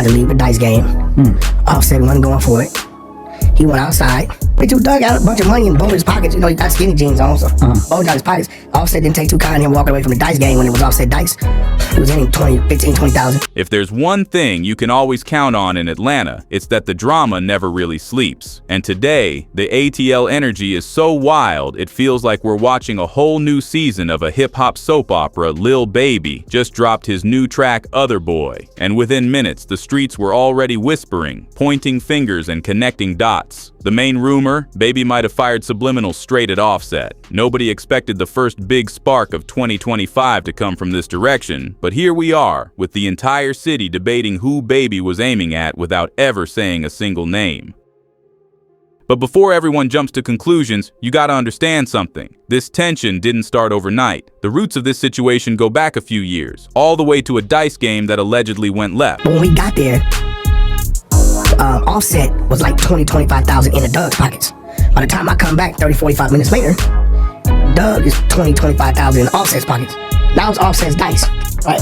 tried to leave the dice game. Offset wasn't going for it. He went outside. Dugg got a bunch of money and both his pockets. You know, he got skinny jeans on, so both got his pockets. Offset didn't take too kind of him walking away from the dice game when it was Offset dice. It was in 20,000. If there's one thing you can always count on in Atlanta, it's that the drama never really sleeps. And today, the ATL energy is so wild, it feels like we're watching a whole new season of a hip-hop soap opera. Lil Baby just dropped his new track, Other Boy. And within minutes, the streets were already whispering, pointing fingers and connecting dots. The main rumor, Baby might have fired subliminals straight at Offset. Nobody expected the first big spark of 2025 to come from this direction, but here we are, with the entire city debating who Baby was aiming at without ever saying a single name. But before everyone jumps to conclusions, you gotta understand something. This tension didn't start overnight. The roots of this situation go back a few years, all the way to a dice game that allegedly went left. When we got there, Offset was like 25,000 in the Dugg's pockets. By the time I come back 30-45 minutes later, Dugg is 25,000 in Offset's pockets. Now it's Offset's dice, right?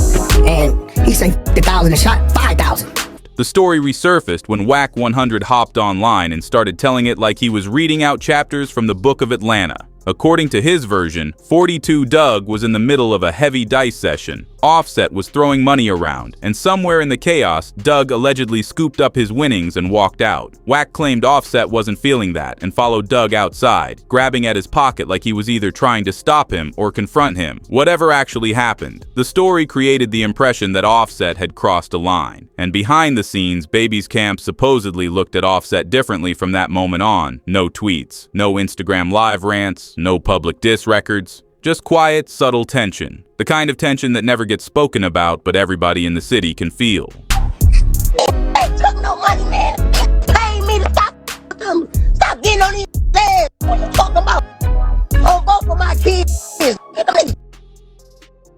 And he said 50,000 a shot, 5,000. The story resurfaced when Wack 100 hopped online and started telling it like he was reading out chapters from the Book of Atlanta. According to his version, 42 Dugg was in the middle of a heavy dice session. Offset was throwing money around, and somewhere in the chaos, Dugg allegedly scooped up his winnings and walked out. Wack claimed Offset wasn't feeling that and followed Dugg outside, grabbing at his pocket like he was either trying to stop him or confront him. Whatever actually happened, the story created the impression that Offset had crossed a line. And behind the scenes, Baby's camp supposedly looked at Offset differently from that moment on. No tweets, no Instagram live rants, no public diss records. Just quiet, subtle tension. The kind of tension that never gets spoken about, but everybody in the city can feel. They took no money, man. Paying me to stop getting on these ass. What you talking about? On both of my kids.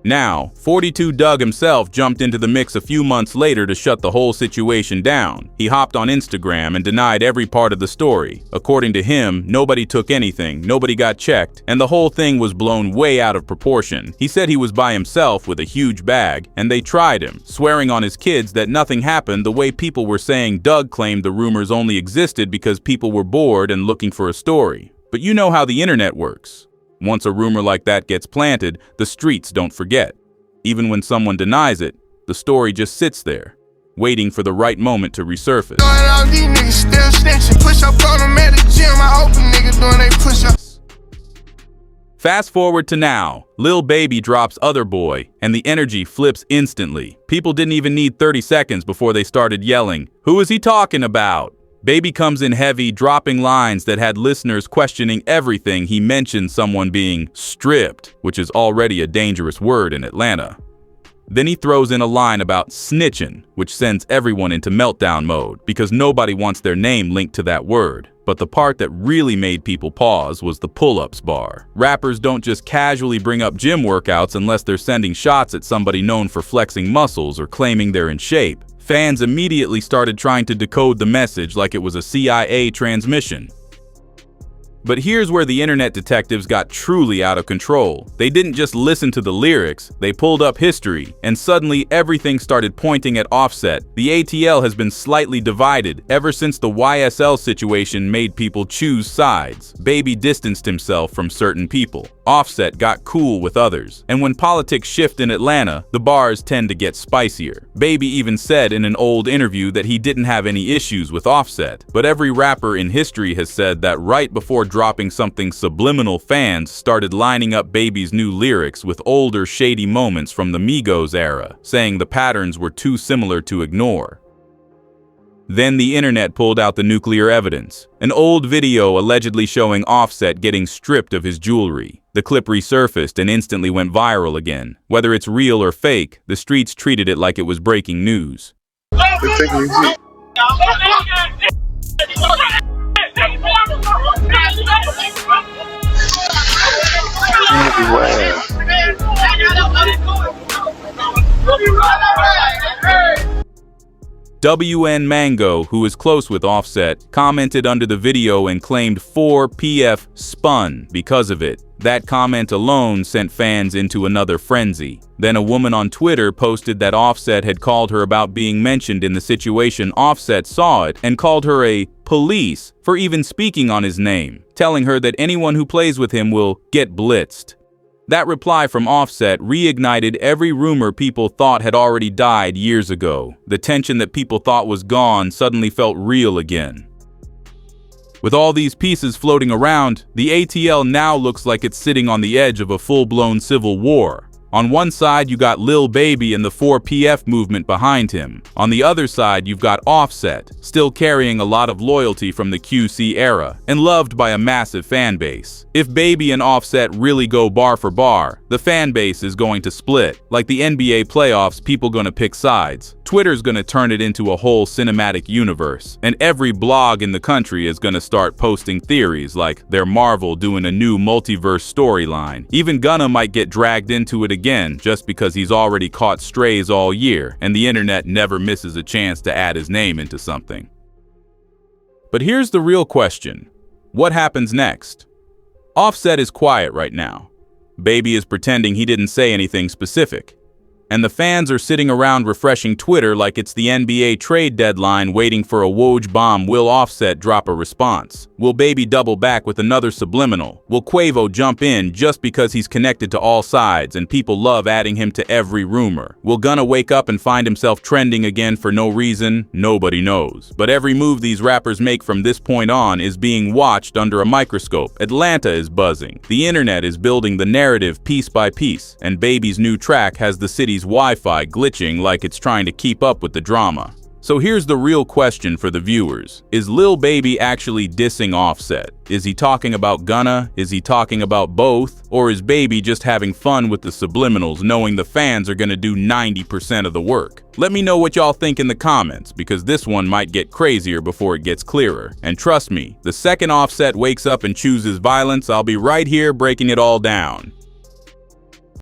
Now, 42 Dugg himself jumped into the mix a few months later to shut the whole situation down. He hopped on Instagram and denied every part of the story. According to him, nobody took anything, nobody got checked, and the whole thing was blown way out of proportion. He said he was by himself with a huge bag, and they tried him, swearing on his kids that nothing happened the way people were saying. Dugg claimed the rumors only existed because people were bored and looking for a story. But you know how the internet works. Once a rumor like that gets planted, the streets don't forget. Even when someone denies it, the story just sits there, waiting for the right moment to resurface. Fast forward to now, Lil Baby drops Other Boy, and the energy flips instantly. People didn't even need 30 seconds before they started yelling, "Who is he talking about?" Baby comes in heavy, dropping lines that had listeners questioning everything. He mentioned someone being stripped, which is already a dangerous word in Atlanta. Then he throws in a line about snitching, which sends everyone into meltdown mode because nobody wants their name linked to that word. But the part that really made people pause was the pull-ups bar. Rappers don't just casually bring up gym workouts unless they're sending shots at somebody known for flexing muscles or claiming they're in shape. Fans immediately started trying to decode the message like it was a CIA transmission. But here's where the internet detectives got truly out of control. They didn't just listen to the lyrics, they pulled up history, and suddenly everything started pointing at Offset. The ATL has been slightly divided ever since the YSL situation made people choose sides. Baby distanced himself from certain people. Offset got cool with others. And when politics shift in Atlanta, the bars tend to get spicier. Baby even said in an old interview that he didn't have any issues with Offset. But every rapper in history has said that right before dropping something subliminal, fans started lining up Baby's new lyrics with older shady moments from the Migos era, saying the patterns were too similar to ignore. Then the internet pulled out the nuclear evidence, an old video allegedly showing Offset getting stripped of his jewelry. The clip resurfaced and instantly went viral again. Whether it's real or fake, the streets treated it like it was breaking news. WN Mango, who is close with Offset, commented under the video and claimed 4PF spun because of it. That comment alone sent fans into another frenzy. Then a woman on Twitter posted that Offset had called her about being mentioned in the situation. Offset saw it and called her a police for even speaking on his name, telling her that anyone who plays with him will get blitzed. That reply from Offset reignited every rumor people thought had already died years ago. The tension that people thought was gone suddenly felt real again. With all these pieces floating around, the ATL now looks like it's sitting on the edge of a full-blown civil war. On one side, you got Lil Baby and the 4PF movement behind him. On the other side, you've got Offset, still carrying a lot of loyalty from the QC era, and loved by a massive fan base. If Baby and Offset really go bar for bar, the fan base is going to split. Like the NBA playoffs, people gonna pick sides. Twitter's gonna turn it into a whole cinematic universe, and every blog in the country is gonna start posting theories like they're Marvel doing a new multiverse storyline. Even Gunna might get dragged into it again just because he's already caught strays all year, and the internet never misses a chance to add his name into something. But here's the real question. What happens next? Offset is quiet right now. Baby is pretending he didn't say anything specific. And the fans are sitting around refreshing Twitter like it's the NBA trade deadline waiting for a Woj bomb. Will Offset drop a response? Will Baby double back with another subliminal? Will Quavo jump in just because he's connected to all sides and people love adding him to every rumor? Will Gunna wake up and find himself trending again for no reason? Nobody knows. But every move these rappers make from this point on is being watched under a microscope. Atlanta is buzzing. The internet is building the narrative piece by piece, and Baby's new track has the city's Wi-Fi glitching like it's trying to keep up with the drama. So here's the real question for the viewers. Is Lil Baby actually dissing Offset? Is he talking about Gunna? Is he talking about both? Or is Baby just having fun with the subliminals, knowing the fans are gonna do 90% of the work? Let me know what y'all think in the comments, because this one might get crazier before it gets clearer. And trust me, the second Offset wakes up and chooses violence, I'll be right here breaking it all down.